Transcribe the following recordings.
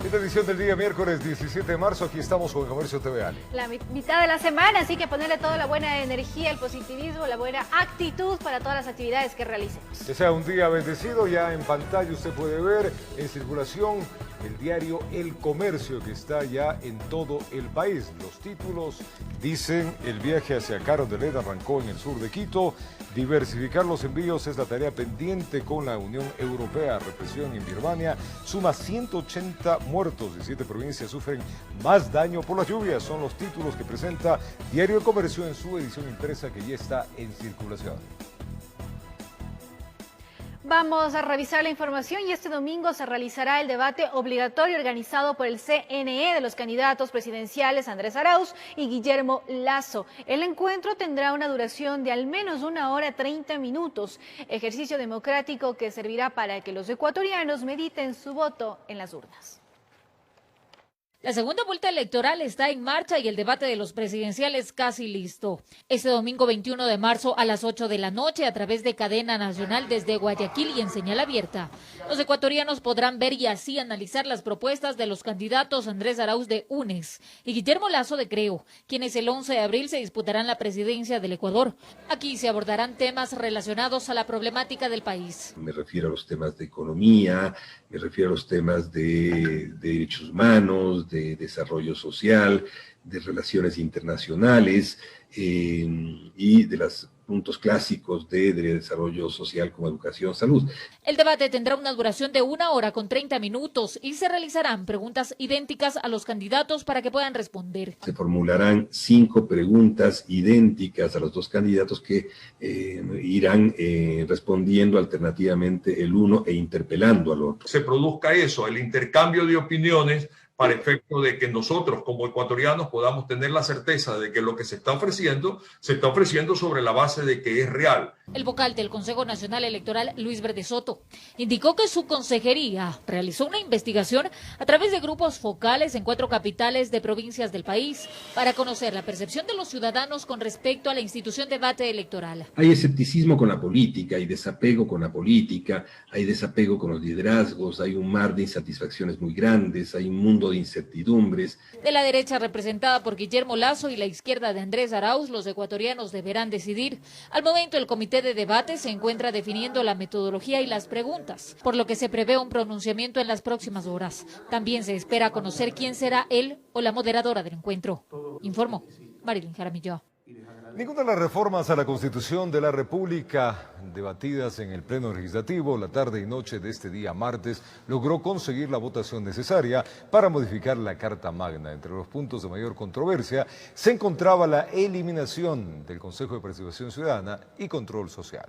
En la edición del día miércoles 17 de marzo, aquí estamos con Comercio TV, Ali. La mitad de la semana, así que ponerle toda la buena energía, el positivismo, la buena actitud para todas las actividades que realicemos. Que sea un día bendecido. Ya en pantalla usted puede ver en circulación el diario El Comercio, que está ya en todo el país. Los títulos dicen: el viaje hacia Carondelet arrancó en el sur de Quito. Diversificar los envíos es la tarea pendiente con la Unión Europea. Represión en Birmania suma 180 muertos y 7 provincias sufren más daño por las lluvias. Son los títulos que presenta Diario El Comercio en su edición impresa, que ya está en circulación. Vamos a revisar la información y este domingo se realizará el debate obligatorio organizado por el CNE de los candidatos presidenciales Andrés Arauz y Guillermo Lasso. El encuentro tendrá una duración de al menos 1 hora 30 minutos, ejercicio democrático que servirá para que los ecuatorianos mediten su voto en las urnas. La segunda vuelta electoral está en marcha y el debate de los presidenciales casi listo. Este domingo 21 de marzo a las 8 de la noche a través de cadena nacional desde Guayaquil y en señal abierta. Los ecuatorianos podrán ver y así analizar las propuestas de los candidatos Andrés Arauz de UNES y Guillermo Lasso de Creo, quienes el 11 de abril se disputarán la presidencia del Ecuador. Aquí se abordarán temas relacionados a la problemática del país. Me refiero a los temas de economía, me refiero a los temas de derechos humanos, de desarrollo social, de relaciones internacionales y de los puntos clásicos de desarrollo social como educación, salud. El debate tendrá una duración de 1 hora con 30 minutos y se realizarán preguntas idénticas a los candidatos para que puedan responder. Se formularán 5 preguntas idénticas a los 2 candidatos que irán respondiendo alternativamente el uno e interpelando al otro. Se produzca eso, el intercambio de opiniones, para efecto de que nosotros como ecuatorianos podamos tener la certeza de que lo que se está ofreciendo sobre la base de que es real. El vocal del Consejo Nacional Electoral, Luis Verde Soto, indicó que su consejería realizó una investigación a través de grupos focales en 4 capitales de provincias del país para conocer la percepción de los ciudadanos con respecto a la institución debate electoral. Hay escepticismo con la política, hay desapego con la política, hay desapego con los liderazgos, hay un mar de insatisfacciones muy grandes, hay un mundo de incertidumbres. De la derecha representada por Guillermo Lasso y la izquierda de Andrés Arauz, los ecuatorianos deberán decidir. Al momento, el comité de debate se encuentra definiendo la metodología y las preguntas, por lo que se prevé un pronunciamiento en las próximas horas. También se espera conocer quién será él o la moderadora del encuentro. Informó Marilyn Jaramillo. Ninguna de las reformas a la Constitución de la República debatidas en el Pleno Legislativo la tarde y noche de este día martes logró conseguir la votación necesaria para modificar la Carta Magna. Entre los puntos de mayor controversia se encontraba la eliminación del Consejo de Participación Ciudadana y Control Social.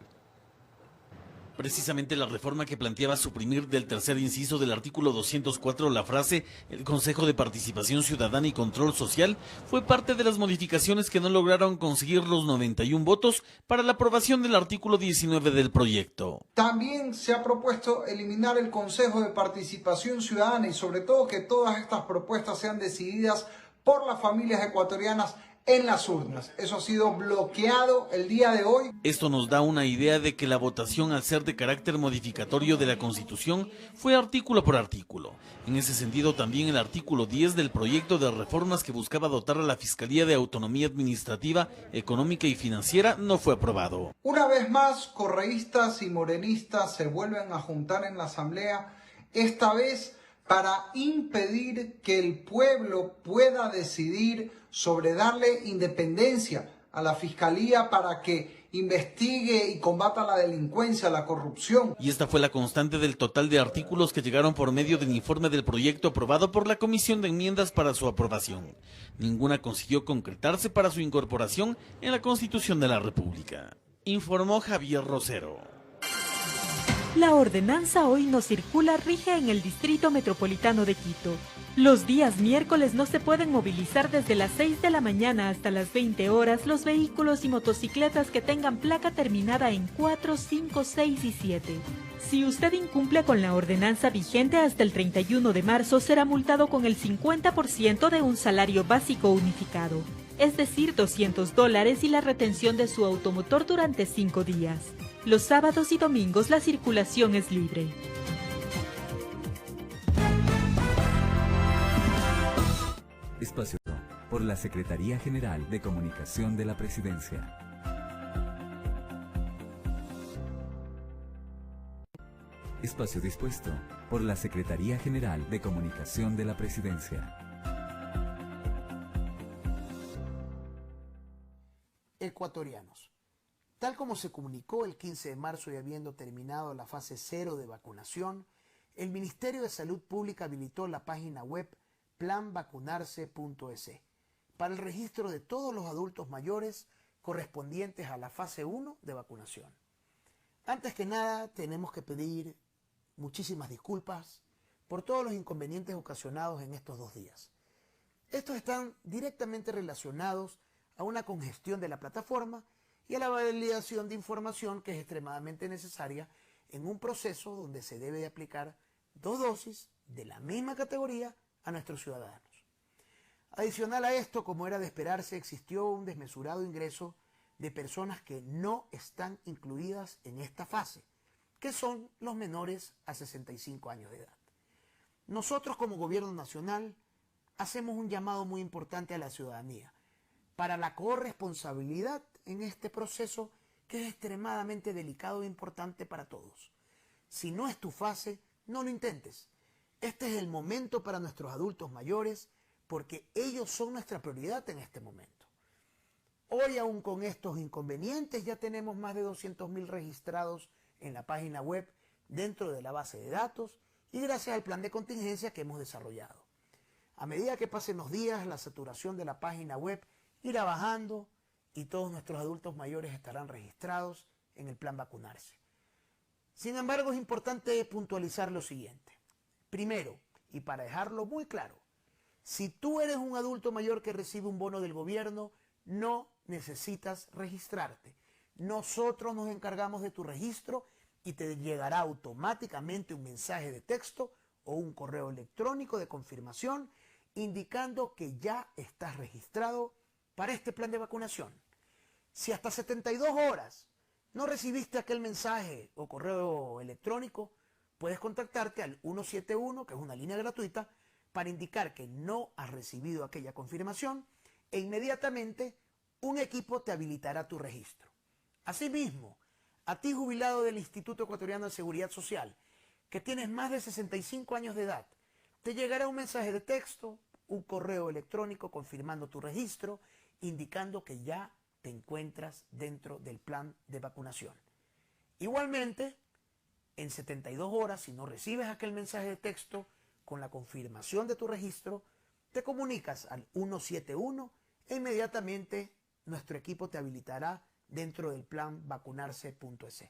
Precisamente la reforma que planteaba suprimir del tercer inciso del artículo 204 la frase "el Consejo de Participación Ciudadana y Control Social" fue parte de las modificaciones que no lograron conseguir los 91 votos para la aprobación del artículo 19 del proyecto. También se ha propuesto eliminar el Consejo de Participación Ciudadana y sobre todo que todas estas propuestas sean decididas por las familias ecuatorianas en las urnas. Eso ha sido bloqueado el día de hoy. Esto nos da una idea de que la votación, al ser de carácter modificatorio de la Constitución, fue artículo por artículo. En ese sentido, también el artículo 10 del proyecto de reformas que buscaba dotar a la Fiscalía de autonomía administrativa, económica y financiera no fue aprobado. Una vez más, correístas y morenistas se vuelven a juntar en la Asamblea, esta vez para impedir que el pueblo pueda decidir sobre darle independencia a la Fiscalía para que investigue y combata la delincuencia, la corrupción. Y esta fue la constante del total de artículos que llegaron por medio del informe del proyecto aprobado por la Comisión de Enmiendas para su aprobación. Ninguna consiguió concretarse para su incorporación en la Constitución de la República. Informó Javier Rosero. La ordenanza Hoy No Circula rige en el Distrito Metropolitano de Quito. Los días miércoles no se pueden movilizar desde las 6 de la mañana hasta las 20 horas los vehículos y motocicletas que tengan placa terminada en 4, 5, 6 y 7. Si usted incumple con la ordenanza vigente hasta el 31 de marzo, será multado con el 50% de un salario básico unificado, es decir, $200 y la retención de su automotor durante 5 días. Los sábados y domingos la circulación es libre. Espacio por la Secretaría General de Comunicación de la Presidencia. Espacio dispuesto por la Secretaría General de Comunicación de la Presidencia. Ecuatorianos. Tal como se comunicó el 15 de marzo y habiendo terminado la fase 0 de vacunación, el Ministerio de Salud Pública habilitó la página web planvacunarse.es para el registro de todos los adultos mayores correspondientes a la fase 1 de vacunación. Antes que nada, tenemos que pedir muchísimas disculpas por todos los inconvenientes ocasionados en estos 2 días. Estos están directamente relacionados a una congestión de la plataforma y a la validación de información que es extremadamente necesaria en un proceso donde se debe de aplicar 2 dosis de la misma categoría a nuestros ciudadanos. Adicional a esto, como era de esperarse, existió un desmesurado ingreso de personas que no están incluidas en esta fase, que son los menores a 65 años de edad. Nosotros como Gobierno Nacional hacemos un llamado muy importante a la ciudadanía para la corresponsabilidad en este proceso que es extremadamente delicado e importante para todos. Si no es tu fase, no lo intentes. Este es el momento para nuestros adultos mayores porque ellos son nuestra prioridad en este momento. Hoy, aún con estos inconvenientes, ya tenemos más de 200.000 registrados en la página web dentro de la base de datos y gracias al plan de contingencia que hemos desarrollado. A medida que pasen los días, la saturación de la página web irá bajando y todos nuestros adultos mayores estarán registrados en el plan vacunarse. Sin embargo, es importante puntualizar lo siguiente. Primero, y para dejarlo muy claro, si tú eres un adulto mayor que recibe un bono del gobierno, no necesitas registrarte. Nosotros nos encargamos de tu registro y te llegará automáticamente un mensaje de texto o un correo electrónico de confirmación indicando que ya estás registrado para este plan de vacunación. Si hasta 72 horas no recibiste aquel mensaje o correo electrónico, puedes contactarte al 171, que es una línea gratuita, para indicar que no has recibido aquella confirmación e inmediatamente un equipo te habilitará tu registro. Asimismo, a ti jubilado del Instituto Ecuatoriano de Seguridad Social, que tienes más de 65 años de edad, te llegará un mensaje de texto, un correo electrónico confirmando tu registro, indicando que ya te encuentras dentro del plan de vacunación. Igualmente, en 72 horas, si no recibes aquel mensaje de texto con la confirmación de tu registro, te comunicas al 171 e inmediatamente nuestro equipo te habilitará dentro del plan vacunarse.es.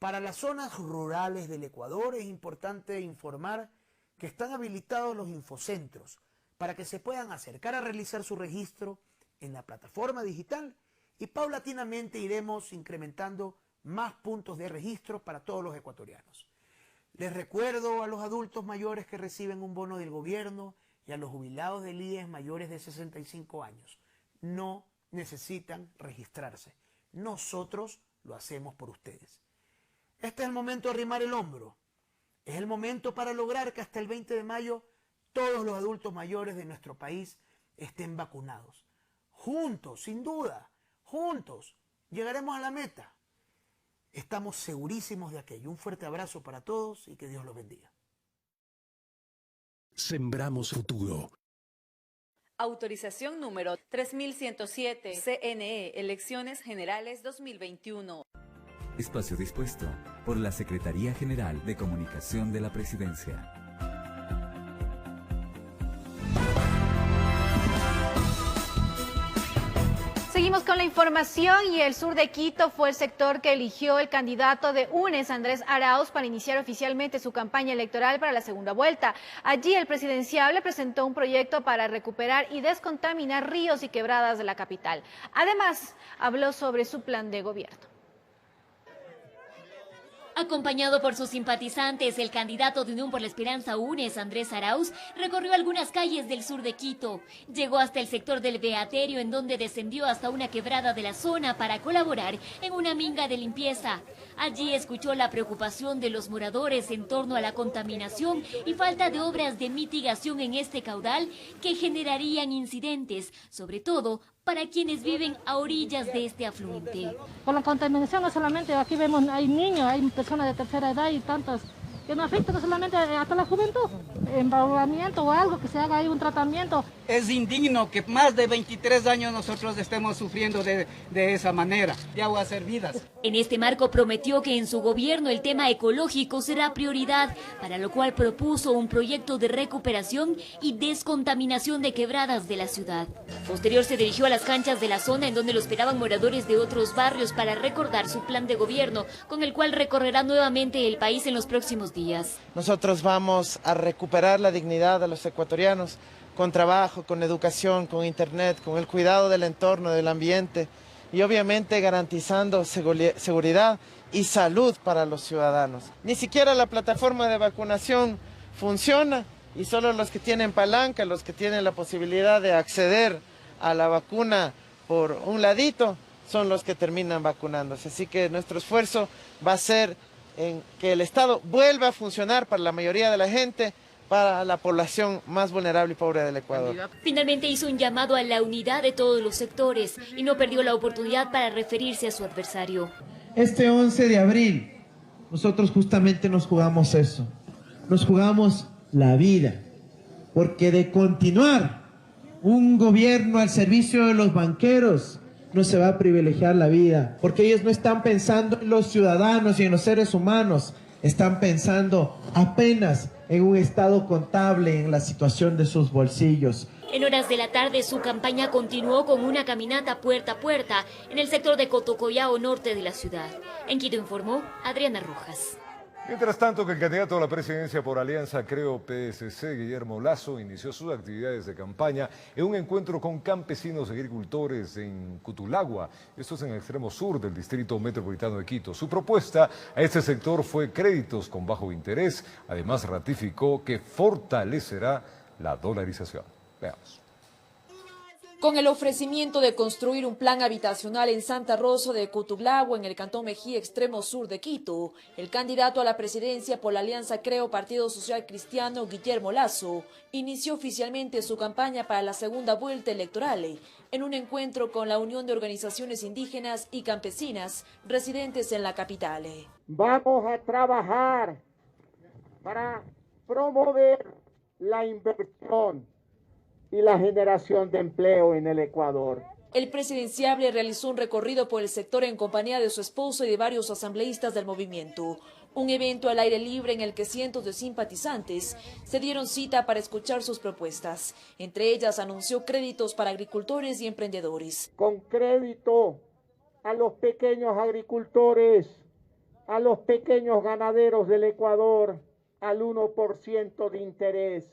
Para las zonas rurales del Ecuador es importante informar que están habilitados los infocentros para que se puedan acercar a realizar su registro en la plataforma digital y paulatinamente iremos incrementando más puntos de registro para todos los ecuatorianos. Les recuerdo a los adultos mayores que reciben un bono del gobierno y a los jubilados del IES mayores de 65 años. No necesitan registrarse. Nosotros lo hacemos por ustedes. Este es el momento de arrimar el hombro. Es el momento para lograr que hasta el 20 de mayo todos los adultos mayores de nuestro país estén vacunados. Juntos, sin duda, juntos, llegaremos a la meta. Estamos segurísimos de aquello. Un fuerte abrazo para todos y que Dios los bendiga. Sembramos futuro. Autorización número 3107, CNE, Elecciones Generales 2021. Espacio dispuesto por la Secretaría General de Comunicación de la Presidencia. Seguimos con la información y el sur de Quito fue el sector que eligió el candidato de UNES, Andrés Arauz, para iniciar oficialmente su campaña electoral para la segunda vuelta. Allí el presidenciable presentó un proyecto para recuperar y descontaminar ríos y quebradas de la capital. Además, habló sobre su plan de gobierno. Acompañado por sus simpatizantes, el candidato de Unión por la Esperanza UNES, Andrés Arauz, recorrió algunas calles del sur de Quito. Llegó hasta el sector del Beaterio, en donde descendió hasta una quebrada de la zona para colaborar en una minga de limpieza. Allí escuchó la preocupación de los moradores en torno a la contaminación y falta de obras de mitigación en este caudal que generarían incidentes, sobre todo para quienes viven a orillas de este afluente. Con la contaminación no solamente aquí vemos, hay niños, hay personas de tercera edad y tantas que no afecta no solamente hasta la juventud, embalamiento o algo, que se haga ahí un tratamiento. Es indigno que más de 23 años nosotros estemos sufriendo de esa manera, de aguas hervidas. En este marco prometió que en su gobierno el tema ecológico será prioridad, para lo cual propuso un proyecto de recuperación y descontaminación de quebradas de la ciudad. Posterior se dirigió a las canchas de la zona en donde lo esperaban moradores de otros barrios para recordar su plan de gobierno, con el cual recorrerá nuevamente el país en los próximos días. Nosotros vamos a recuperar la dignidad de los ecuatorianos con trabajo, con educación, con internet, con el cuidado del entorno, del ambiente y obviamente garantizando seguridad y salud para los ciudadanos. Ni siquiera la plataforma de vacunación funciona y solo los que tienen palanca, los que tienen la posibilidad de acceder a la vacuna por un ladito, son los que terminan vacunándose. Así que nuestro esfuerzo va a ser en que el Estado vuelva a funcionar para la mayoría de la gente, para la población más vulnerable y pobre del Ecuador. Finalmente hizo un llamado a la unidad de todos los sectores y no perdió la oportunidad para referirse a su adversario. Este 11 de abril, nosotros justamente nos jugamos eso, nos jugamos la vida, porque de continuar un gobierno al servicio de los banqueros, no se va a privilegiar la vida, porque ellos no están pensando en los ciudadanos y en los seres humanos, están pensando apenas en un estado contable, en la situación de sus bolsillos. En horas de la tarde su campaña continuó con una caminata puerta a puerta en el sector de Cotocollao norte de la ciudad. En Quito informó Adriana Rojas. Mientras tanto, que el candidato a la presidencia por Alianza Creo PSC, Guillermo Lasso, inició sus actividades de campaña en un encuentro con campesinos y agricultores en Cutulagua. Esto es en el extremo sur del distrito metropolitano de Quito. Su propuesta a este sector fue créditos con bajo interés. Además, ratificó que fortalecerá la dolarización. Veamos. Con el ofrecimiento de construir un plan habitacional en Santa Rosa de Cutulagua, en el cantón Mejía, extremo sur de Quito, el candidato a la presidencia por la Alianza Creo Partido Social Cristiano, Guillermo Lasso, inició oficialmente su campaña para la segunda vuelta electoral en un encuentro con la Unión de Organizaciones Indígenas y Campesinas residentes en la capital. Vamos a trabajar para promover la inversión y la generación de empleo en el Ecuador. El presidenciable realizó un recorrido por el sector en compañía de su esposo y de varios asambleístas del movimiento. Un evento al aire libre en el que cientos de simpatizantes se dieron cita para escuchar sus propuestas. Entre ellas anunció créditos para agricultores y emprendedores. Con crédito a los pequeños agricultores, a los pequeños ganaderos del Ecuador, al 1% de interés.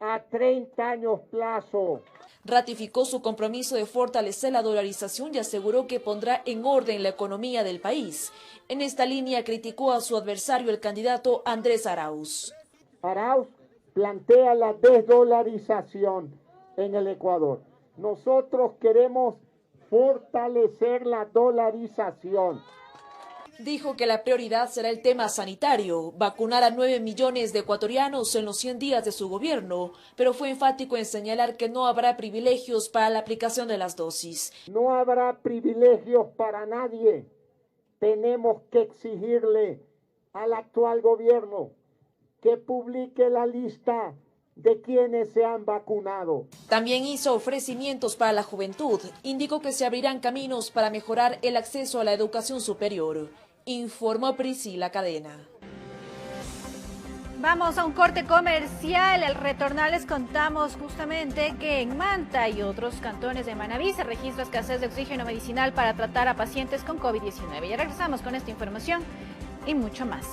A 30 años plazo. Ratificó su compromiso de fortalecer la dolarización y aseguró que pondrá en orden la economía del país. En esta línea criticó a su adversario, el candidato Andrés Arauz. Arauz plantea la desdolarización en el Ecuador. Nosotros queremos fortalecer la dolarización. Dijo que la prioridad será el tema sanitario, vacunar a 9 millones de ecuatorianos en los 100 días de su gobierno, pero fue enfático en señalar que no habrá privilegios para la aplicación de las dosis. No habrá privilegios para nadie. Tenemos que exigirle al actual gobierno que publique la lista de quienes se han vacunado. También hizo ofrecimientos para la juventud. Indicó que se abrirán caminos para mejorar el acceso a la educación superior. Informó Priscila Cadena. Vamos a un corte comercial. Al retornar les contamos justamente que en Manta y otros cantones de Manabí se registra escasez de oxígeno medicinal para tratar a pacientes con COVID-19. Ya regresamos con esta información y mucho más.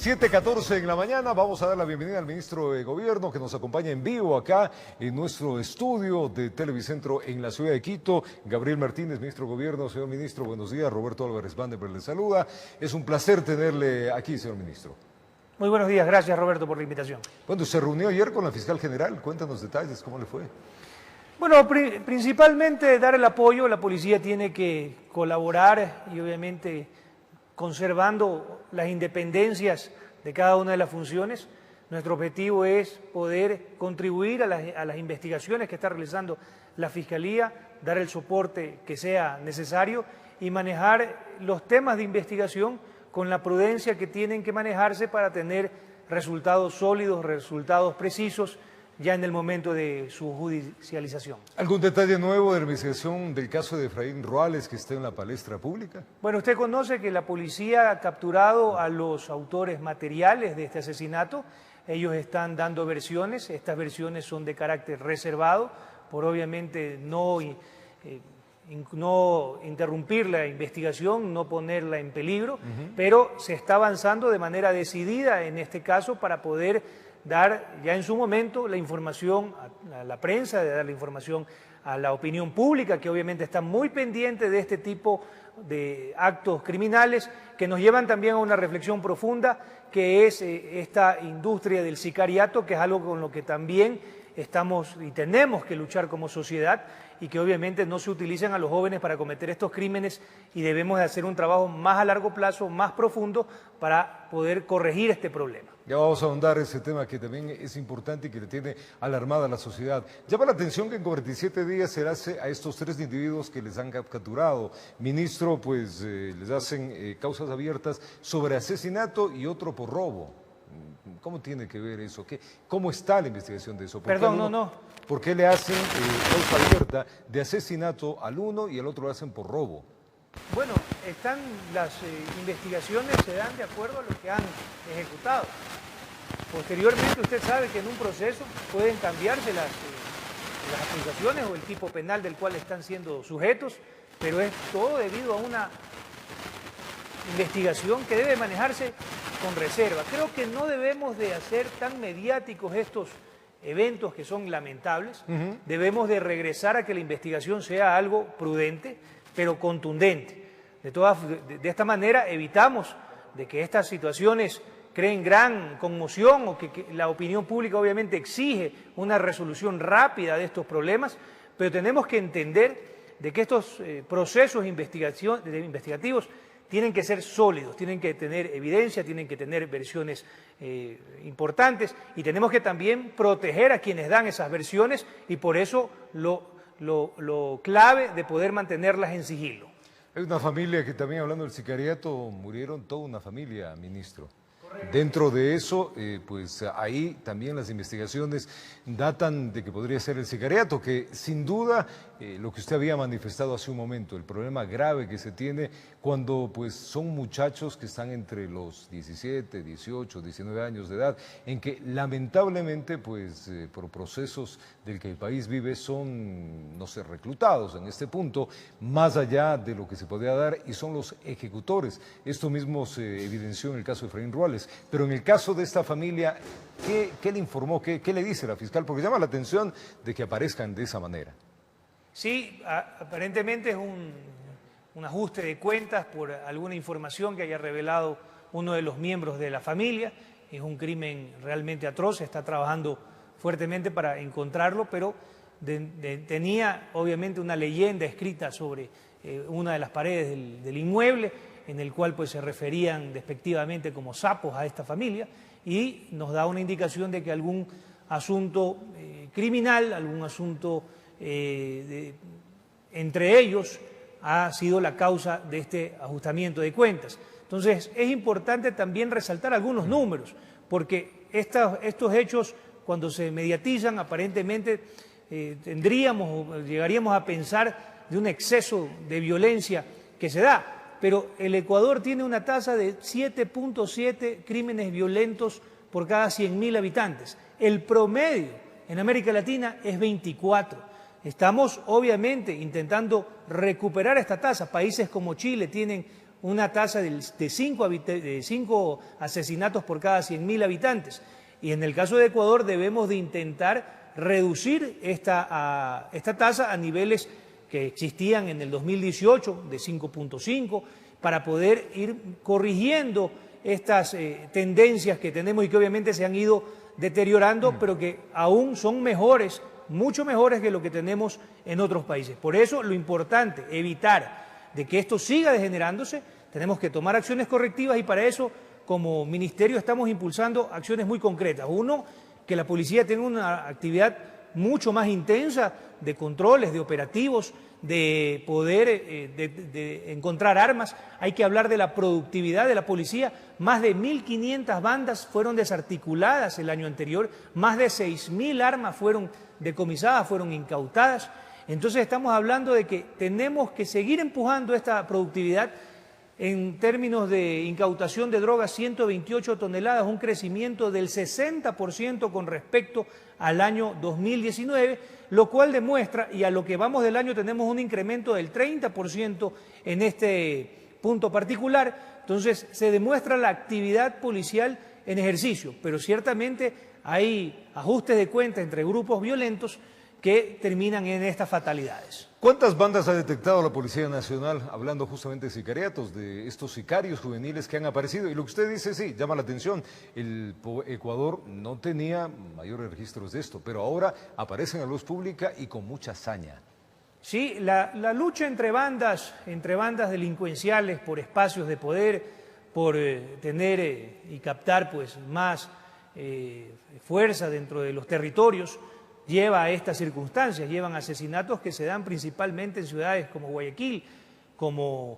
7:14 en la mañana, vamos a dar la bienvenida al ministro de Gobierno que nos acompaña en vivo acá en nuestro estudio de Televicentro en la ciudad de Quito. Gabriel Martínez, ministro de Gobierno. Señor ministro, buenos días. Roberto Álvarez Vandenberg le saluda. Es un placer tenerle aquí, señor ministro. Muy buenos días, gracias Roberto por la invitación. Bueno, se reunió ayer con la fiscal general, cuéntanos detalles, ¿cómo le fue? Bueno, principalmente dar el apoyo, la policía tiene que colaborar y obviamente conservando las independencias de cada una de las funciones. Nuestro objetivo es poder contribuir a las investigaciones que está realizando la Fiscalía, dar el soporte que sea necesario y manejar los temas de investigación con la prudencia que tienen que manejarse para tener resultados sólidos, resultados precisos, ya en el momento de su judicialización. ¿Algún detalle nuevo de la investigación del caso de Efraín Ruales que está en la palestra pública? Bueno, usted conoce que la policía ha capturado a los autores materiales de este asesinato. Ellos están dando versiones, estas versiones son de carácter reservado, por obviamente no interrumpir la investigación, no ponerla en peligro, pero se está avanzando de manera decidida en este caso para poder dar ya en su momento la información a la prensa, de dar la información a la opinión pública, que obviamente está muy pendiente de este tipo de actos criminales que nos llevan también a una reflexión profunda, que es esta industria del sicariato, que es algo con lo que también estamos y tenemos que luchar como sociedad, y que obviamente no se utilicen a los jóvenes para cometer estos crímenes, y debemos de hacer un trabajo más a largo plazo, más profundo, para poder corregir este problema. Ya vamos a ahondar ese tema que también es importante y que le tiene alarmada a la sociedad. Llama la atención que en 47 días se hace a estos 3 individuos que les han capturado. Ministro, pues les hacen causas abiertas sobre asesinato y otro por robo. ¿Cómo tiene que ver eso? ¿Cómo está la investigación de eso? Perdón, ¿Por qué le hacen causa abierta de asesinato al uno y al otro lo hacen por robo? Bueno, las investigaciones se dan de acuerdo a lo que han ejecutado. Posteriormente usted sabe que en un proceso pueden cambiarse las acusaciones o el tipo penal del cual están siendo sujetos, pero es todo debido a una investigación que debe manejarse con reserva. Creo que no debemos de hacer tan mediáticos estos eventos que son lamentables. Debemos de regresar a que la investigación sea algo prudente, pero contundente. De esta manera evitamos de que estas situaciones creen gran conmoción o que la opinión pública obviamente exige una resolución rápida de estos problemas, pero tenemos que entender de que estos procesos investigativos tienen que ser sólidos, tienen que tener evidencia, tienen que tener versiones importantes, y tenemos que también proteger a quienes dan esas versiones, y por eso lo clave de poder mantenerlas en sigilo. Hay una familia que también, hablando del sicariato, murieron toda una familia, ministro. Dentro de eso, pues ahí también las investigaciones datan de que podría ser el sicariato, que sin duda lo que usted había manifestado hace un momento, el problema grave que se tiene cuando pues son muchachos que están entre los 17, 18, 19 años de edad, en que lamentablemente pues por procesos del que el país vive son, no sé, reclutados en este punto, más allá de lo que se podía dar, y son los ejecutores. Esto mismo se evidenció en el caso de Efraín Ruales, pero en el caso de esta familia, ¿qué le informó? ¿Qué le dice la fiscal? Porque llama la atención de que aparezcan de esa manera. Sí, aparentemente es un ajuste de cuentas por alguna información que haya revelado uno de los miembros de la familia. Es un crimen realmente atroz, se está trabajando fuertemente para encontrarlo, pero tenía obviamente una leyenda escrita sobre una de las paredes del inmueble, en el cual pues se referían despectivamente como sapos a esta familia, y nos da una indicación de que algún asunto criminal, algún asunto entre ellos ha sido la causa de este ajustamiento de cuentas. Entonces es importante también resaltar algunos números, porque estos hechos, cuando se mediatizan, aparentemente llegaríamos a pensar de un exceso de violencia que se da, pero el Ecuador tiene una tasa de 7.7 crímenes violentos por cada 100.000 habitantes. El promedio en América Latina es 24. Estamos obviamente intentando recuperar esta tasa. Países como Chile tienen una tasa de 5 asesinatos por cada 100.000 habitantes. Y en el caso de Ecuador debemos de intentar reducir esta tasa a niveles que existían en el 2018, de 5.5, para poder ir corrigiendo estas tendencias que tenemos y que obviamente se han ido deteriorando, pero que aún son mejores, mucho mejores que lo que tenemos en otros países. Por eso lo importante, evitar de que esto siga degenerándose, tenemos que tomar acciones correctivas y para eso como ministerio estamos impulsando acciones muy concretas. Uno, que la policía tenga una actividad mucho más intensa de controles, de operativos, de poder de encontrar armas. Hay que hablar de la productividad de la policía. Más de 1.500 bandas fueron desarticuladas el año anterior, más de 6.000 armas fueron decomisadas, fueron incautadas. Entonces estamos hablando de que tenemos que seguir empujando esta productividad. En términos de incautación de drogas, 128 toneladas, un crecimiento del 60% con respecto al año 2019, lo cual demuestra, y a lo que vamos del año tenemos un incremento del 30% en este punto particular. Entonces se demuestra la actividad policial en ejercicio, pero ciertamente hay ajustes de cuentas entre grupos violentos que terminan en estas fatalidades. ¿Cuántas bandas ha detectado la Policía Nacional, hablando justamente de sicariatos, de estos sicarios juveniles que han aparecido? Y lo que usted dice, sí, llama la atención. El Ecuador no tenía mayores registros de esto, pero ahora aparecen a la luz pública y con mucha hazaña. Sí, la lucha entre bandas delincuenciales por espacios de poder, por tener y captar pues más fuerza dentro de los territorios, lleva a estas circunstancias, llevan asesinatos que se dan principalmente en ciudades como Guayaquil, como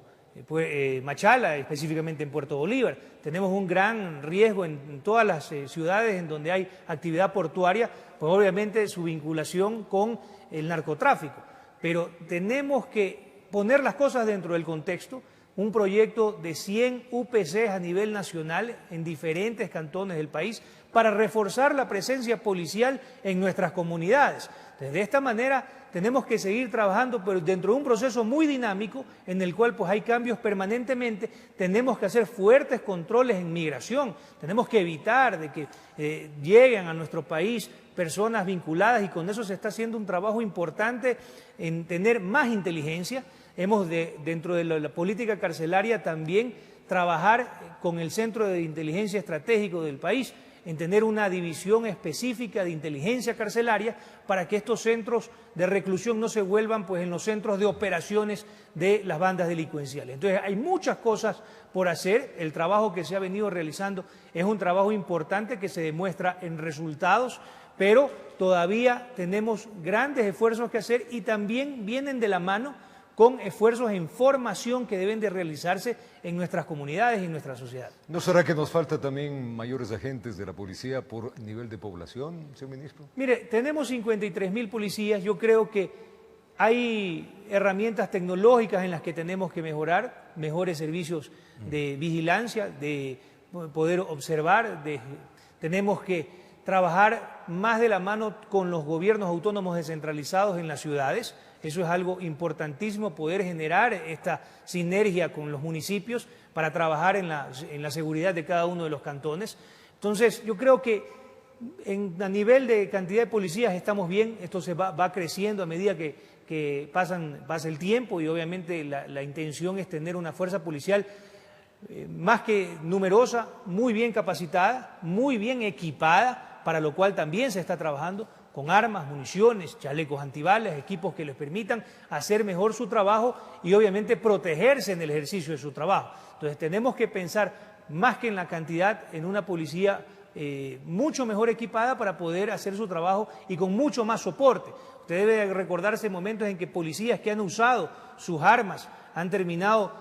Machala, específicamente en Puerto Bolívar. Tenemos un gran riesgo en todas las ciudades en donde hay actividad portuaria, pues obviamente su vinculación con el narcotráfico. Pero tenemos que poner las cosas dentro del contexto. Un proyecto de 100 UPCs a nivel nacional en diferentes cantones del país para reforzar la presencia policial en nuestras comunidades. De esta manera tenemos que seguir trabajando, pero dentro de un proceso muy dinámico en el cual pues hay cambios permanentemente. Tenemos que hacer fuertes controles en migración, tenemos que evitar de que lleguen a nuestro país personas vinculadas y con eso se está haciendo un trabajo importante en tener más inteligencia. Hemos dentro de la política carcelaria también trabajar con el Centro de Inteligencia Estratégico del país en tener una división específica de inteligencia carcelaria para que estos centros de reclusión no se vuelvan pues en los centros de operaciones de las bandas delincuenciales. Entonces hay muchas cosas por hacer. El trabajo que se ha venido realizando es un trabajo importante que se demuestra en resultados, pero todavía tenemos grandes esfuerzos que hacer y también vienen de la mano con esfuerzos en formación que deben de realizarse en nuestras comunidades y en nuestra sociedad. ¿No será que nos falta también mayores agentes de la policía por nivel de población, señor ministro? Mire, tenemos 53.000 policías. Yo creo que hay herramientas tecnológicas en las que tenemos que mejorar, mejores servicios de vigilancia, de poder observar, tenemos que trabajar más de la mano con los gobiernos autónomos descentralizados en las ciudades. Eso es algo importantísimo, poder generar esta sinergia con los municipios para trabajar en la seguridad de cada uno de los cantones. Entonces, yo creo que a nivel de cantidad de policías estamos bien, esto se va creciendo a medida que pasa el tiempo y obviamente la intención es tener una fuerza policial más que numerosa, muy bien capacitada, muy bien equipada, para lo cual también se está trabajando con armas, municiones, chalecos antibalas, equipos que les permitan hacer mejor su trabajo y obviamente protegerse en el ejercicio de su trabajo. Entonces tenemos que pensar más que en la cantidad, en una policía mucho mejor equipada para poder hacer su trabajo y con mucho más soporte. Usted debe recordarse momentos en que policías que han usado sus armas han terminado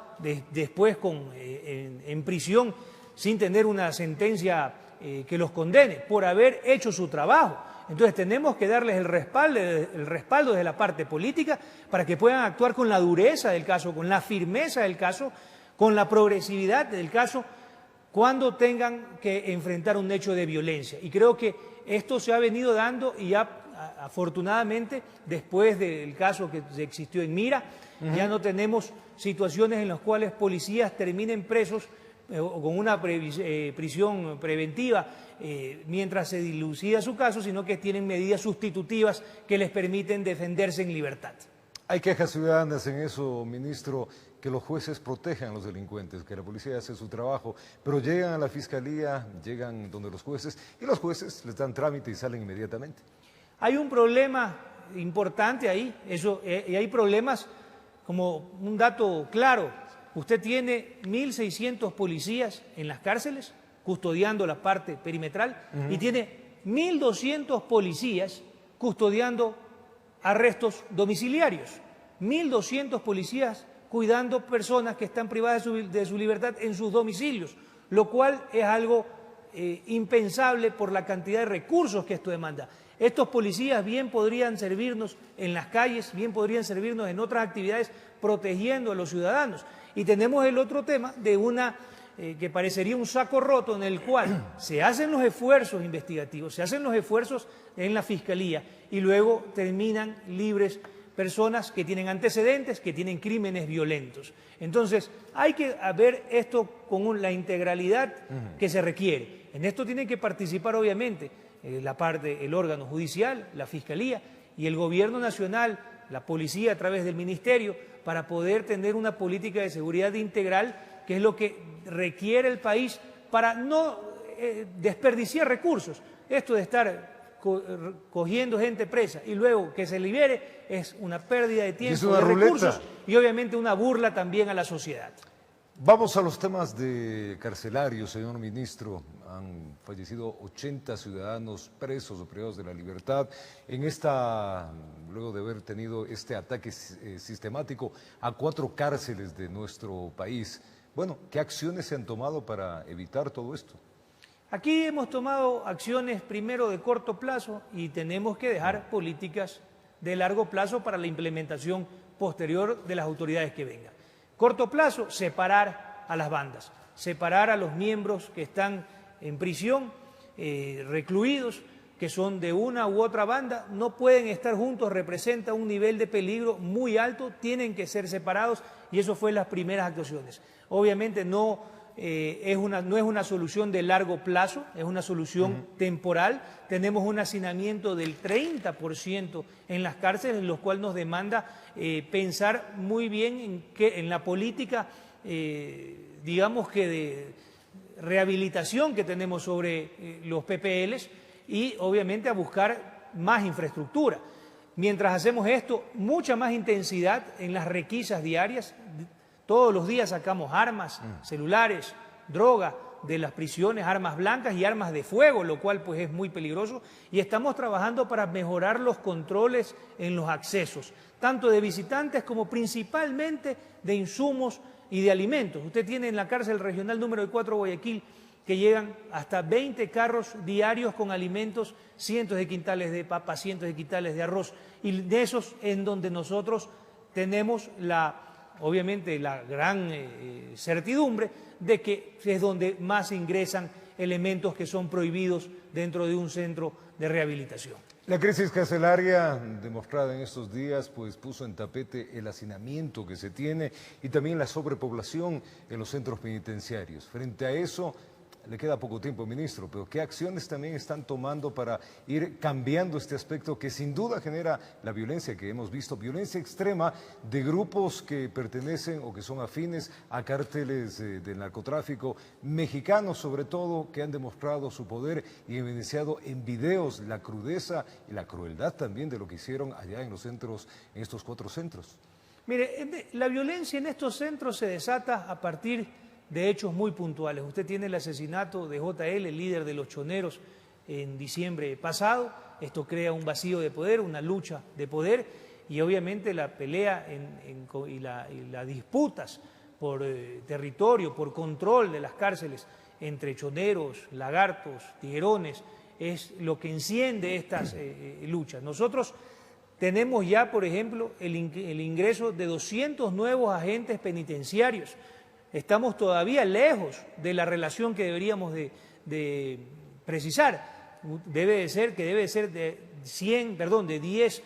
después en prisión sin tener una sentencia que los condene por haber hecho su trabajo. Entonces tenemos que darles el respaldo desde la parte política para que puedan actuar con la dureza del caso, con la firmeza del caso, con la progresividad del caso, cuando tengan que enfrentar un hecho de violencia. Y creo que esto se ha venido dando y ha afortunadamente, después del caso que existió en Mira, ya no tenemos situaciones en las cuales policías terminen presos o con una prisión preventiva mientras se dilucida su caso, sino que tienen medidas sustitutivas que les permiten defenderse en libertad. Hay quejas ciudadanas en eso, ministro, que los jueces protejan a los delincuentes, que la policía hace su trabajo, pero llegan a la fiscalía, llegan donde los jueces, y los jueces les dan trámite y salen inmediatamente. Hay un problema importante ahí, y hay problemas como un dato claro. Usted tiene 1.600 policías en las cárceles custodiando la parte perimetral y tiene 1.200 policías custodiando arrestos domiciliarios. 1.200 policías cuidando personas que están privadas de su libertad en sus domicilios, lo cual es algo impensable por la cantidad de recursos que esto demanda. Estos policías bien podrían servirnos en las calles, bien podrían servirnos en otras actividades protegiendo a los ciudadanos. Y tenemos el otro tema de que parecería un saco roto en el cual se hacen los esfuerzos investigativos, se hacen los esfuerzos en la Fiscalía y luego terminan libres personas que tienen antecedentes, que tienen crímenes violentos. Entonces, hay que ver esto con la integralidad que se requiere. En esto tienen que participar, obviamente, el órgano judicial, la Fiscalía y el Gobierno Nacional, la Policía a través del Ministerio, para poder tener una política de seguridad integral, que es lo que requiere el país para no desperdiciar recursos. Esto de estar cogiendo gente presa y luego que se libere es una pérdida de tiempo, de recursos y obviamente una burla también a la sociedad. Vamos a los temas de carcelarios, señor ministro. Han fallecido 80 ciudadanos presos o privados de la libertad luego de haber tenido este ataque sistemático a 4 cárceles de nuestro país. Bueno, ¿qué acciones se han tomado para evitar todo esto? Aquí hemos tomado acciones primero de corto plazo y tenemos que dejar políticas de largo plazo para la implementación posterior de las autoridades que vengan. Corto plazo, separar a las bandas, separar a los miembros que están en prisión, recluidos, que son de una u otra banda, no pueden estar juntos, representa un nivel de peligro muy alto, tienen que ser separados y eso fue las primeras actuaciones. Obviamente no es una solución de largo plazo, es una solución temporal. Tenemos un hacinamiento del 30% en las cárceles, lo cual nos demanda pensar muy bien en la política, digamos que de rehabilitación que tenemos sobre los PPLs y obviamente a buscar más infraestructura. Mientras hacemos esto, mucha más intensidad en las requisas diarias. Todos los días sacamos armas, celulares, droga de las prisiones, armas blancas y armas de fuego, lo cual pues es muy peligroso. Y estamos trabajando para mejorar los controles en los accesos, tanto de visitantes como principalmente de insumos y de alimentos. Usted tiene en la cárcel regional número 4 Guayaquil que llegan hasta 20 carros diarios con alimentos, cientos de quintales de papa, cientos de quintales de arroz, y de esos en donde nosotros tenemos obviamente la gran certidumbre de que es donde más ingresan elementos que son prohibidos dentro de un centro de rehabilitación. La crisis carcelaria demostrada en estos días pues puso en tapete el hacinamiento que se tiene y también la sobrepoblación en los centros penitenciarios. Frente a eso, le queda poco tiempo, ministro, pero ¿qué acciones también están tomando para ir cambiando este aspecto que sin duda genera la violencia que hemos visto, violencia extrema de grupos que pertenecen o que son afines a cárteles del narcotráfico, mexicanos sobre todo, que han demostrado su poder y evidenciado en videos la crudeza y la crueldad también de lo que hicieron allá en los centros, en estos 4 centros? Mire, la violencia en estos centros se desata a partir de hechos muy puntuales. Usted tiene el asesinato de JL, el líder de los choneros, en diciembre pasado. Esto crea un vacío de poder, una lucha de poder y obviamente la pelea y las disputas por territorio, por control de las cárceles entre choneros, lagartos, tiguerones, es lo que enciende estas luchas. Nosotros tenemos ya, por ejemplo, el ingreso de 200 nuevos agentes penitenciarios. Estamos todavía lejos de la relación que deberíamos de precisar. Debe ser 10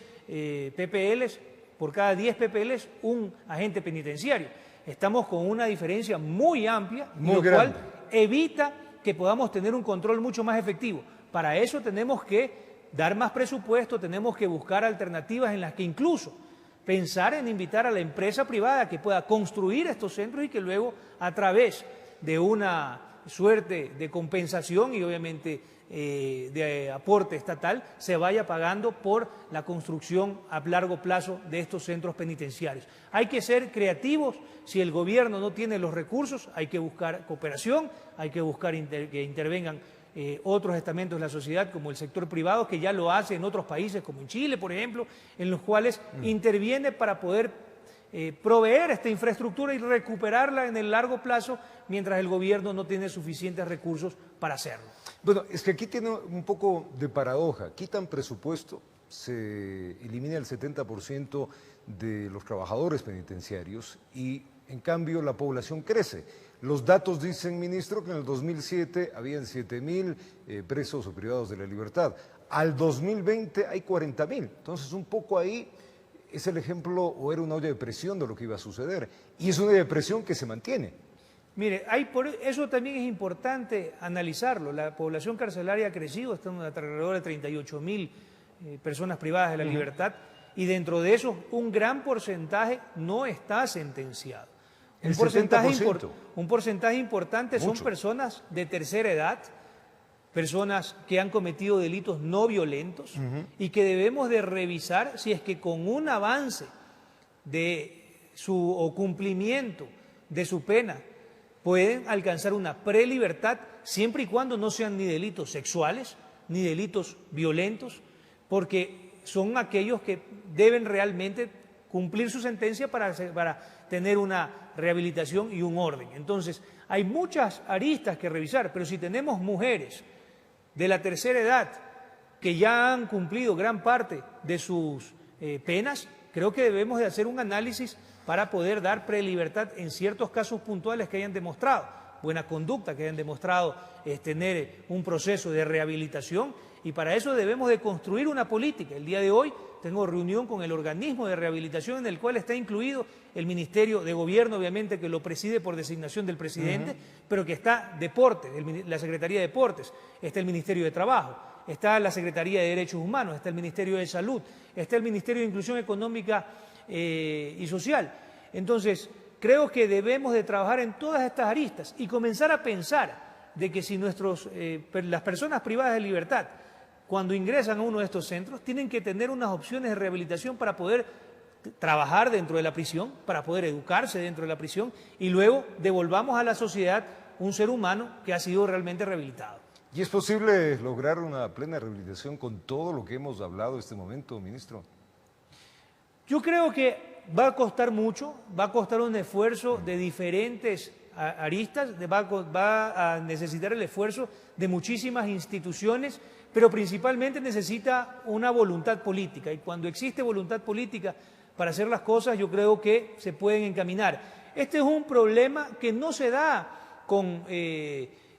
PPLs, por cada 10 PPLs, un agente penitenciario. Estamos con una diferencia muy amplia, lo cual evita que podamos tener un control mucho más efectivo. Para eso tenemos que dar más presupuesto, tenemos que buscar alternativas en las que incluso pensar en invitar a la empresa privada que pueda construir estos centros y que luego, a través de una suerte de compensación y obviamente de aporte estatal, se vaya pagando por la construcción a largo plazo de estos centros penitenciarios. Hay que ser creativos. Si el gobierno no tiene los recursos, hay que buscar cooperación, hay que buscar que intervengan otros estamentos de la sociedad, como el sector privado, que ya lo hace en otros países, como en Chile, por ejemplo, en los cuales interviene para poder proveer esta infraestructura y recuperarla en el largo plazo, mientras el gobierno no tiene suficientes recursos para hacerlo. Bueno, es que aquí tiene un poco de paradoja. Quitan presupuesto, se elimina el 70% de los trabajadores penitenciarios y, en cambio, la población crece. Los datos dicen, ministro, que en el 2007 habían 7.000 presos o privados de la libertad. Al 2020 hay 40.000. Entonces, un poco ahí es el ejemplo, o era una olla de presión de lo que iba a suceder. Y es una olla de presión que se mantiene. Mire, eso también es importante analizarlo. La población carcelaria ha crecido, estamos alrededor de 38.000 personas privadas de la libertad, y dentro de esos un gran porcentaje no está sentenciado. Un porcentaje importante son personas de tercera edad, personas que han cometido delitos no violentos y que debemos de revisar si es que con un avance de su cumplimiento de su pena pueden alcanzar una prelibertad, siempre y cuando no sean ni delitos sexuales ni delitos violentos, porque son aquellos que deben realmente cumplir su sentencia para tener una rehabilitación y un orden. Entonces, hay muchas aristas que revisar, pero si tenemos mujeres de la tercera edad que ya han cumplido gran parte de sus penas, creo que debemos de hacer un análisis para poder dar prelibertad en ciertos casos puntuales que hayan demostrado buena conducta, que hayan demostrado tener un proceso de rehabilitación, y para eso debemos de construir una política. El día de hoy tengo reunión con el organismo de rehabilitación en el cual está incluido el Ministerio de Gobierno, obviamente, que lo preside por designación del presidente, pero que está Deportes, la Secretaría de Deportes, está el Ministerio de Trabajo, está la Secretaría de Derechos Humanos, está el Ministerio de Salud, está el Ministerio de Inclusión Económica y Social. Entonces, creo que debemos de trabajar en todas estas aristas y comenzar a pensar de que si las personas privadas de libertad, cuando ingresan a uno de estos centros, tienen que tener unas opciones de rehabilitación para poder trabajar dentro de la prisión, para poder educarse dentro de la prisión, y luego devolvamos a la sociedad un ser humano que ha sido realmente rehabilitado. ¿Y es posible lograr una plena rehabilitación con todo lo que hemos hablado en este momento, ministro? Yo creo que va a costar mucho, va a costar un esfuerzo de diferentes aristas, va a necesitar el esfuerzo de muchísimas instituciones, pero principalmente necesita una voluntad política, y cuando existe voluntad política para hacer las cosas, yo creo que se pueden encaminar. Este es un problema que no se da con,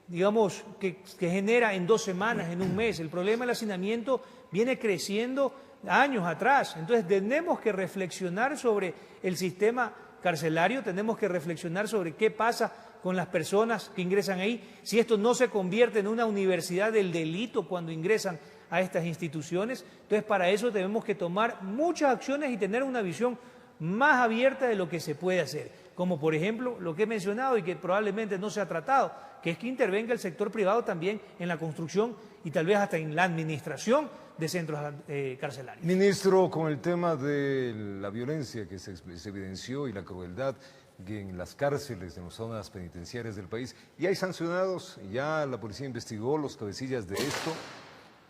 digamos, que genera en 2 semanas, en un mes. El problema del hacinamiento viene creciendo años atrás. Entonces tenemos que reflexionar sobre el sistema carcelario, tenemos que reflexionar sobre qué pasa con las personas que ingresan ahí, si esto no se convierte en una universidad del delito cuando ingresan a estas instituciones. Entonces, para eso tenemos que tomar muchas acciones y tener una visión más abierta de lo que se puede hacer, como por ejemplo lo que he mencionado y que probablemente no se ha tratado, que es que intervenga el sector privado también en la construcción y tal vez hasta en la administración de centros carcelarios. Ministro, con el tema de la violencia que se evidenció y la crueldad en las cárceles, en las zonas penitenciarias del país, ¿ya hay sancionados? ¿Ya la policía investigó los cabecillas de esto?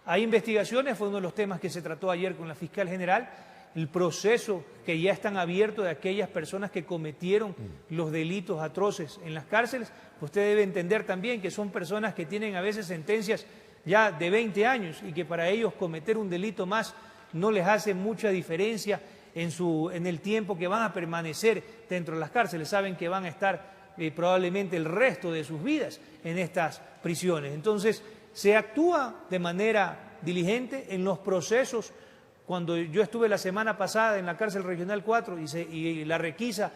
Hay investigaciones, fue uno de los temas que se trató ayer con la fiscal general, el proceso que ya están abiertos de aquellas personas que cometieron los delitos atroces en las cárceles. Usted debe entender también que son personas que tienen a veces sentencias ya de 20 años y que para ellos cometer un delito más no les hace mucha diferencia en el tiempo que van a permanecer dentro de las cárceles. Saben que van a estar probablemente el resto de sus vidas en estas prisiones. Entonces, se actúa de manera diligente en los procesos. Cuando yo estuve la semana pasada en la cárcel regional 4 y la requisa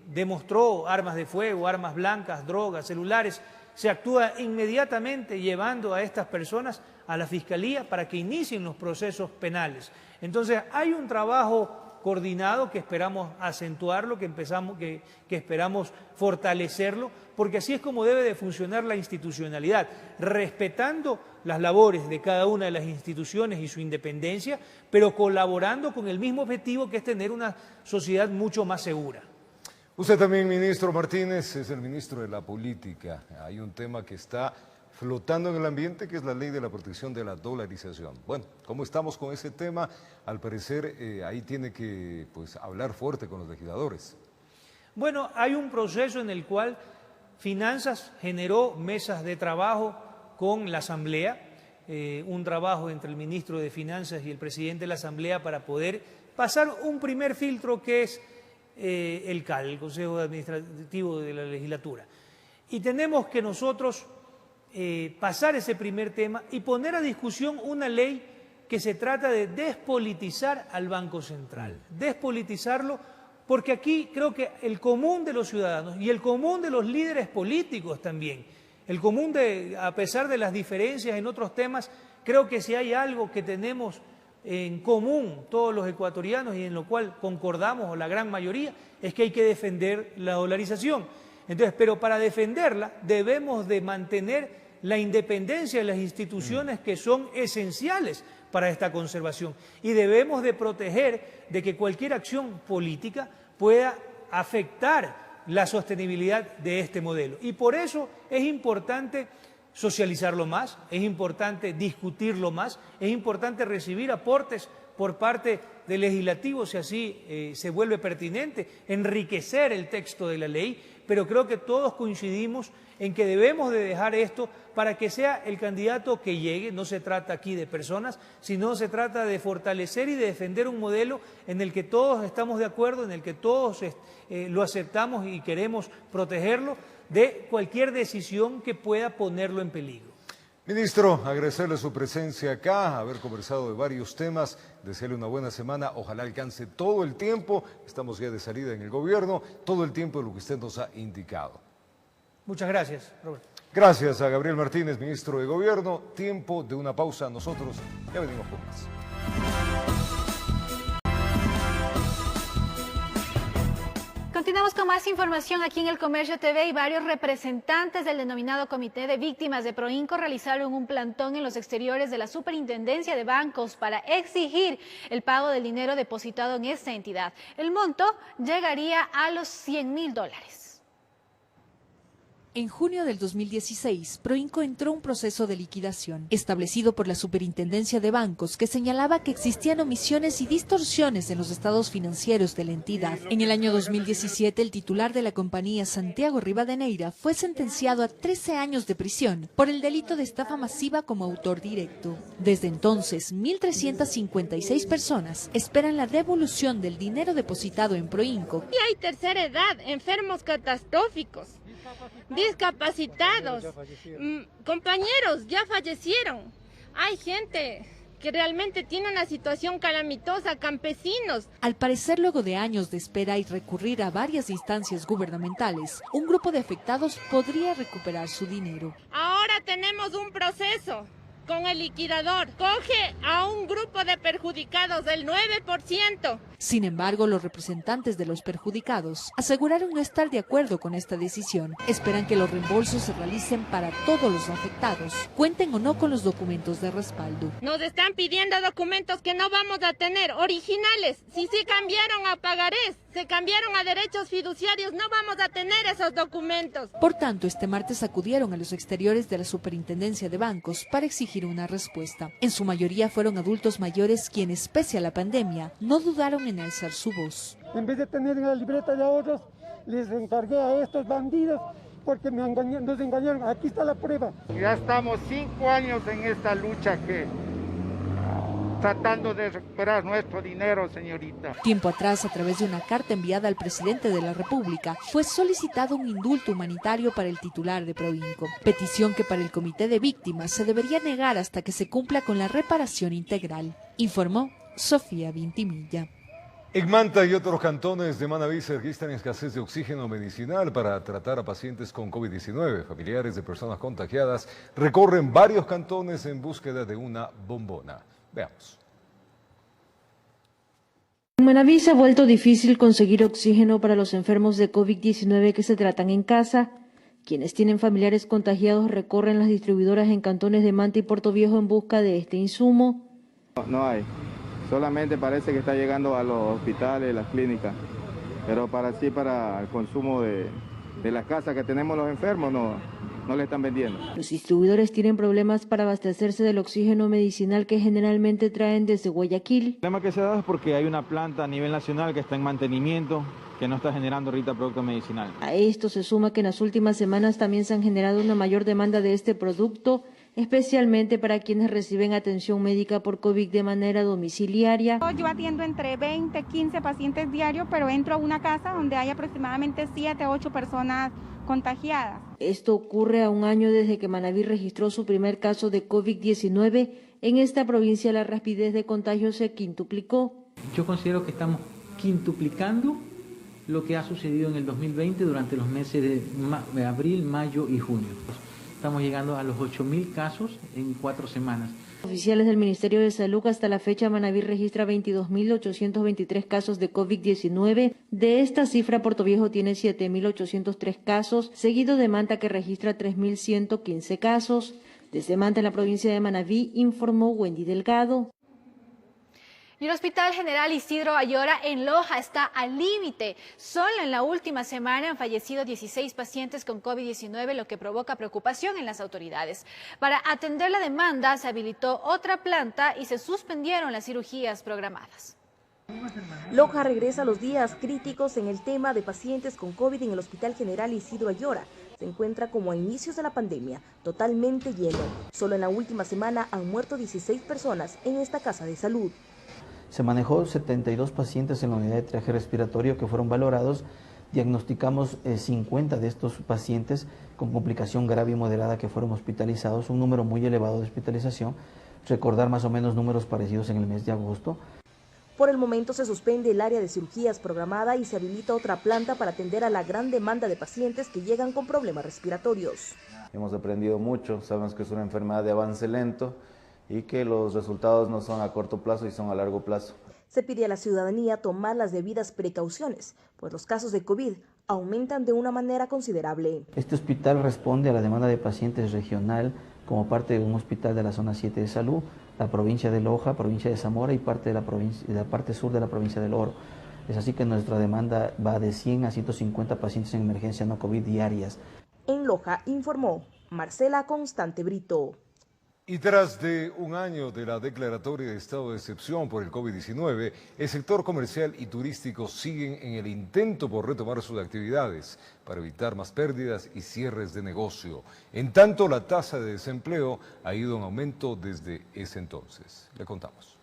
demostró armas de fuego, armas blancas, drogas, celulares, se actúa inmediatamente llevando a estas personas a la Fiscalía para que inicien los procesos penales. Entonces hay un trabajo coordinado que esperamos acentuarlo, que esperamos fortalecerlo, porque así es como debe de funcionar la institucionalidad, respetando las labores de cada una de las instituciones y su independencia, pero colaborando con el mismo objetivo, que es tener una sociedad mucho más segura. Usted también, ministro Martínez, es el ministro de la Política. Hay un tema que está flotando en el ambiente, que es la ley de la protección de la dolarización. Bueno, ¿cómo estamos con ese tema? Al parecer, ahí tiene que hablar fuerte con los legisladores. Bueno, hay un proceso en el cual Finanzas generó mesas de trabajo con la Asamblea, un trabajo entre el ministro de Finanzas y el presidente de la Asamblea para poder pasar un primer filtro, que es el CAL, el Consejo Administrativo de la Legislatura. Y tenemos que nosotros pasar ese primer tema y poner a discusión una ley que se trata de despolitizar al Banco Central, despolitizarlo, porque aquí creo que el común de los ciudadanos y el común de los líderes políticos también, el común a pesar de las diferencias en otros temas, creo que si hay algo que tenemos en común todos los ecuatorianos y en lo cual concordamos, o la gran mayoría, es que hay que defender la dolarización. Entonces, pero para defenderla debemos de mantener la independencia de las instituciones que son esenciales para esta conservación, y debemos de proteger de que cualquier acción política pueda afectar la sostenibilidad de este modelo. Y por eso es importante socializarlo más, es importante discutirlo más, es importante recibir aportes por parte del legislativo si así se vuelve pertinente, enriquecer el texto de la ley, pero creo que todos coincidimos en que debemos de dejar esto para que sea el candidato que llegue. No se trata aquí de personas, sino se trata de fortalecer y de defender un modelo en el que todos estamos de acuerdo, en el que todos lo aceptamos y queremos protegerlo de cualquier decisión que pueda ponerlo en peligro. Ministro, agradecerle su presencia acá, haber conversado de varios temas, desearle una buena semana, ojalá alcance todo el tiempo, estamos ya de salida en el gobierno, todo el tiempo de lo que usted nos ha indicado. Muchas gracias, Roberto. Gracias a Gabriel Martínez, ministro de Gobierno. Tiempo de una pausa, nosotros ya venimos con más. Continuamos con más información aquí en El Comercio TV, y varios representantes del denominado Comité de Víctimas de Proinco realizaron un plantón en los exteriores de la Superintendencia de Bancos para exigir el pago del dinero depositado en esta entidad. El monto llegaría a los $100.000. En junio del 2016, Proinco entró un proceso de liquidación establecido por la Superintendencia de Bancos que señalaba que existían omisiones y distorsiones en los estados financieros de la entidad. En el año 2017, el titular de la compañía, Santiago Rivadeneira, fue sentenciado a 13 años de prisión por el delito de estafa masiva como autor directo. Desde entonces, 1.356 personas esperan la devolución del dinero depositado en Proinco. Y hay tercera edad, enfermos catastróficos, discapacitados, compañeros ya fallecieron. Hay gente que realmente tiene una situación calamitosa, campesinos. Al parecer, luego de años de espera y recurrir a varias instancias gubernamentales, un grupo de afectados podría recuperar su dinero. Ahora tenemos un proceso con el liquidador. Coge a un grupo de perjudicados del 9%. Sin embargo, los representantes de los perjudicados aseguraron no estar de acuerdo con esta decisión. Esperan que los reembolsos se realicen para todos los afectados, cuenten o no con los documentos de respaldo. Nos están pidiendo documentos que no vamos a tener, originales. Si sí cambiaron a pagarés, se cambiaron a derechos fiduciarios, no vamos a tener esos documentos. Por tanto, este martes acudieron a los exteriores de la Superintendencia de Bancos para exigir una respuesta. En su mayoría fueron adultos mayores quienes, pese a la pandemia, no dudaron en alzar su voz. En vez de tener la libreta de ahorros, les encargué a estos bandidos porque nos engañaron. Aquí está la prueba. Ya estamos 5 años en esta lucha que tratando de recuperar nuestro dinero, señorita. Tiempo atrás, a través de una carta enviada al presidente de la República, fue solicitado un indulto humanitario para el titular de Provinco, petición que para el Comité de Víctimas se debería negar hasta que se cumpla con la reparación integral, informó Sofía Vintimilla. En Manta y otros cantones de Manabí se registran escasez de oxígeno medicinal para tratar a pacientes con COVID-19. Familiares de personas contagiadas recorren varios cantones en búsqueda de una bombona. Veamos. En Manabí se ha vuelto difícil conseguir oxígeno para los enfermos de COVID-19 que se tratan en casa. Quienes tienen familiares contagiados recorren las distribuidoras en cantones de Manta y Puerto Viejo en busca de este insumo. No hay. Solamente parece que está llegando a los hospitales, las clínicas, pero para el consumo de las casas que tenemos los enfermos no le están vendiendo. Los distribuidores tienen problemas para abastecerse del oxígeno medicinal que generalmente traen desde Guayaquil. El problema que se ha dado es porque hay una planta a nivel nacional que está en mantenimiento, que no está generando ahorita producto medicinal. A esto se suma que en las últimas semanas también se han generado una mayor demanda de este producto, especialmente para quienes reciben atención médica por COVID de manera domiciliaria. Yo atiendo entre 20, 15 pacientes diarios, pero entro a una casa donde hay aproximadamente 7 o 8 personas contagiadas. Esto ocurre a un año desde que Manabí registró su primer caso de COVID-19. En esta provincia la rapidez de contagio se quintuplicó. Yo considero que estamos quintuplicando lo que ha sucedido en el 2020 durante los meses de abril, mayo y junio. Estamos llegando a los 8.000 casos en 4 semanas. Oficiales del Ministerio de Salud, hasta la fecha Manabí registra 22.823 casos de COVID-19. De esta cifra, Puerto Viejo tiene 7.803 casos, seguido de Manta que registra 3.115 casos. Desde Manta, en la provincia de Manabí, informó Wendy Delgado. Y el Hospital General Isidro Ayora en Loja está al límite. Solo en la última semana han fallecido 16 pacientes con COVID-19, lo que provoca preocupación en las autoridades. Para atender la demanda se habilitó otra planta y se suspendieron las cirugías programadas. Loja regresa a los días críticos en el tema de pacientes con COVID en el Hospital General Isidro Ayora. Se encuentra como a inicios de la pandemia, totalmente lleno. Solo en la última semana han muerto 16 personas en esta casa de salud. Se manejó 72 pacientes en la unidad de triaje respiratorio que fueron valorados. Diagnosticamos 50 de estos pacientes con complicación grave y moderada que fueron hospitalizados, un número muy elevado de hospitalización. Recordar más o menos números parecidos en el mes de agosto. Por el momento se suspende el área de cirugías programada y se habilita otra planta para atender a la gran demanda de pacientes que llegan con problemas respiratorios. Hemos aprendido mucho, sabemos que es una enfermedad de avance lento y que los resultados no son a corto plazo y son a largo plazo. Se pide a la ciudadanía tomar las debidas precauciones, pues los casos de COVID aumentan de una manera considerable. Este hospital responde a la demanda de pacientes regional como parte de un hospital de la zona 7 de salud, la provincia de Loja, provincia de Zamora y parte de la parte sur de la provincia del Oro. Es así que nuestra demanda va de 100 a 150 pacientes en emergencia no COVID diarias. En Loja informó Marcela Constante Brito. Y tras de un año de la declaratoria de estado de excepción por el COVID-19, el sector comercial y turístico siguen en el intento por retomar sus actividades para evitar más pérdidas y cierres de negocio. En tanto, la tasa de desempleo ha ido en aumento desde ese entonces. Le contamos.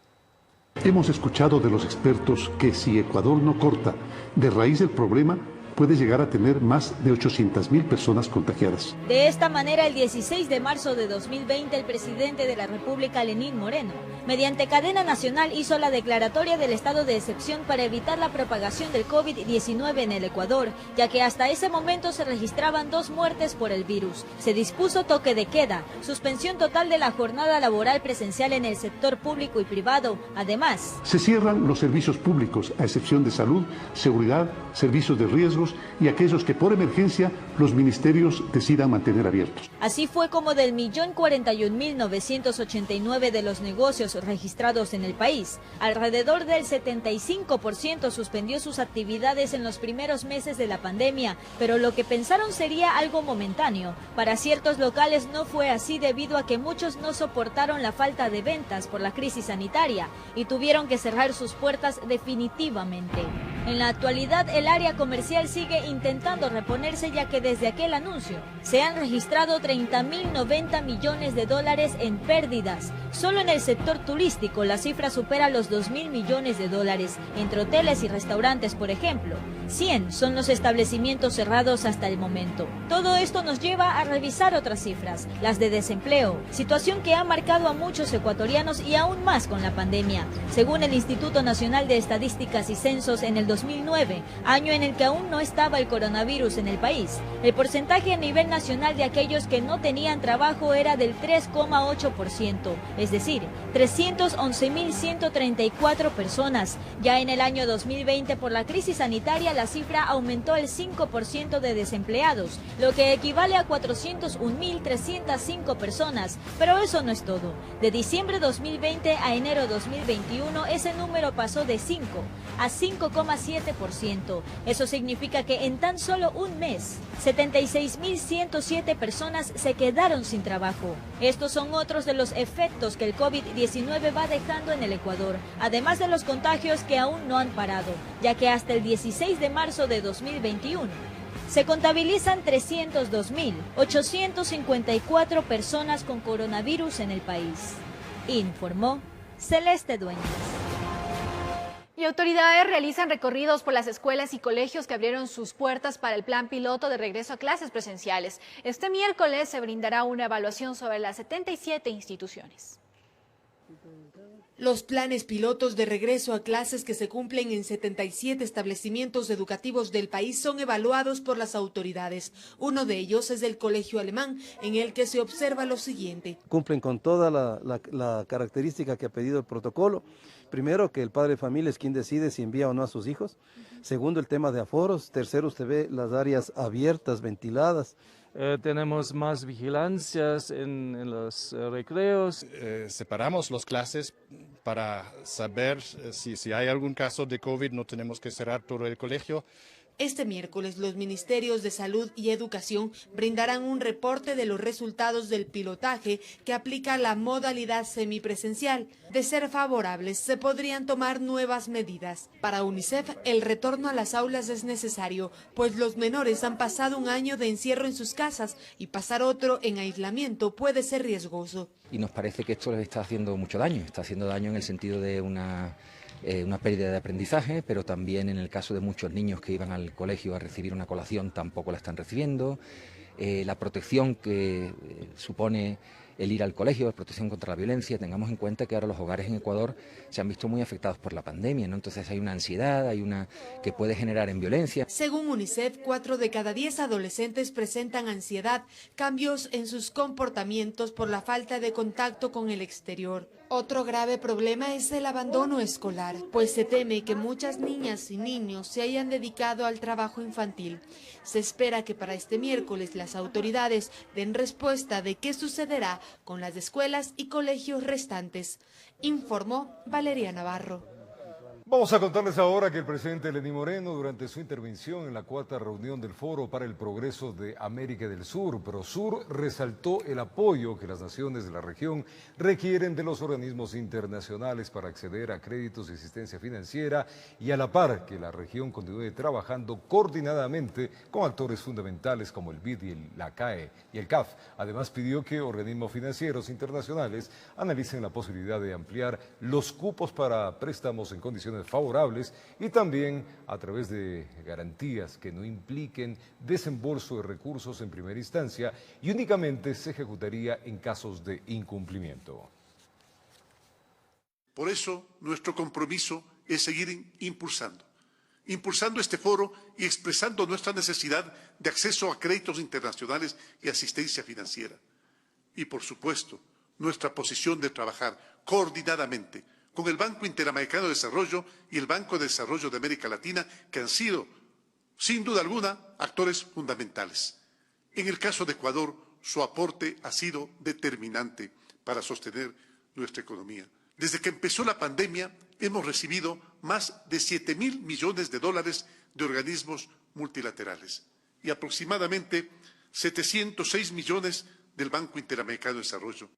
Hemos escuchado de los expertos que si Ecuador no corta de raíz el problema, puede llegar a tener más de 800.000 personas contagiadas. De esta manera, el 16 de marzo de 2020, el presidente de la República, Lenín Moreno, mediante cadena nacional hizo la declaratoria del estado de excepción para evitar la propagación del COVID-19 en el Ecuador, ya que hasta ese momento se registraban 2 muertes por el virus. Se dispuso toque de queda, suspensión total de la jornada laboral presencial en el sector público y privado. Además, se cierran los servicios públicos, a excepción de salud, seguridad, servicios de riesgo y aquellos que por emergencia los ministerios decidan mantener abiertos. Así fue como del 1.041.989 de los negocios registrados en el país, alrededor del 75% suspendió sus actividades en los primeros meses de la pandemia, pero lo que pensaron sería algo momentáneo. Para ciertos locales no fue así debido a que muchos no soportaron la falta de ventas por la crisis sanitaria y tuvieron que cerrar sus puertas definitivamente. En la actualidad, el área comercial sigue intentando reponerse, ya que desde aquel anuncio se han registrado 30.090 millones de dólares en pérdidas. Solo en el sector turístico la cifra supera los 2.000 millones de dólares. Entre hoteles y restaurantes, por ejemplo, 100 son los establecimientos cerrados hasta el momento. Todo esto nos lleva a revisar otras cifras, las de desempleo, situación que ha marcado a muchos ecuatorianos y aún más con la pandemia. Según el Instituto Nacional de Estadísticas y Censos, en el 2009, año en el que aún no estaba el coronavirus en el país, el porcentaje a nivel nacional de aquellos que no tenían trabajo era del 3,8%, es decir, 311.134 personas. Ya en el año 2020, por la crisis sanitaria, la cifra aumentó el 5% de desempleados, lo que equivale a 401.305 personas. Pero eso no es todo. De diciembre 2020 a enero 2021, ese número pasó de 5 a 5,7%. Eso significa que en tan solo un mes, 76.107 personas se quedaron sin trabajo. Estos son otros de los efectos que el COVID-19 va dejando en el Ecuador, además de los contagios que aún no han parado, ya que hasta el 16 de marzo de 2021 se contabilizan 302.854 personas con coronavirus en el país, informó Celeste Dueñas. Y autoridades realizan recorridos por las escuelas y colegios que abrieron sus puertas para el plan piloto de regreso a clases presenciales. Este miércoles se brindará una evaluación sobre las 77 instituciones. Los planes pilotos de regreso a clases que se cumplen en 77 establecimientos educativos del país son evaluados por las autoridades. Uno de ellos es el Colegio Alemán, en el que se observa lo siguiente. Cumplen con toda la característica que ha pedido el protocolo. Primero, que el padre de familia es quien decide si envía o no a sus hijos. Segundo, el tema de aforos. Tercero, usted ve las áreas abiertas, ventiladas. Tenemos más vigilancias en los recreos. Separamos las clases para saber si hay algún caso de COVID, no tenemos que cerrar todo el colegio. Este miércoles, los ministerios de Salud y Educación brindarán un reporte de los resultados del pilotaje que aplica la modalidad semipresencial. De ser favorables, se podrían tomar nuevas medidas. Para UNICEF, el retorno a las aulas es necesario, pues los menores han pasado un año de encierro en sus casas y pasar otro en aislamiento puede ser riesgoso. Y nos parece que esto les está haciendo mucho daño. Está haciendo daño en el sentido de una pérdida de aprendizaje, pero también en el caso de muchos niños que iban al colegio a recibir una colación tampoco la están recibiendo. La protección que supone el ir al colegio, la protección contra la violencia, tengamos en cuenta que ahora los hogares en Ecuador se han visto muy afectados por la pandemia, ¿no? Entonces hay una ansiedad, que puede generar en violencia. Según UNICEF, 4 de cada 10 adolescentes presentan ansiedad, cambios en sus comportamientos por la falta de contacto con el exterior. Otro grave problema es el abandono escolar, pues se teme que muchas niñas y niños se hayan dedicado al trabajo infantil. Se espera que para este miércoles las autoridades den respuesta de qué sucederá con las escuelas y colegios restantes, informó Valeria Navarro. Vamos a contarles ahora que el presidente Lenín Moreno, durante su intervención en la 4ª reunión del Foro para el Progreso de América del Sur, PROSUR, resaltó el apoyo que las naciones de la región requieren de los organismos internacionales para acceder a créditos y asistencia financiera y a la par que la región continúe trabajando coordinadamente con actores fundamentales como el BID y la CAE y el CAF. Además, pidió que organismos financieros internacionales analicen la posibilidad de ampliar los cupos para préstamos en condiciones favorables y también a través de garantías que no impliquen desembolso de recursos en primera instancia y únicamente se ejecutaría en casos de incumplimiento. Por eso, nuestro compromiso es seguir impulsando este foro y expresando nuestra necesidad de acceso a créditos internacionales y asistencia financiera. Y, por supuesto, nuestra posición de trabajar coordinadamente con el Banco Interamericano de Desarrollo y el Banco de Desarrollo de América Latina, que han sido, sin duda alguna, actores fundamentales. En el caso de Ecuador, su aporte ha sido determinante para sostener nuestra economía. Desde que empezó la pandemia, hemos recibido más de 7.000 millones de dólares de organismos multilaterales y aproximadamente 706 millones del Banco Interamericano de Desarrollo.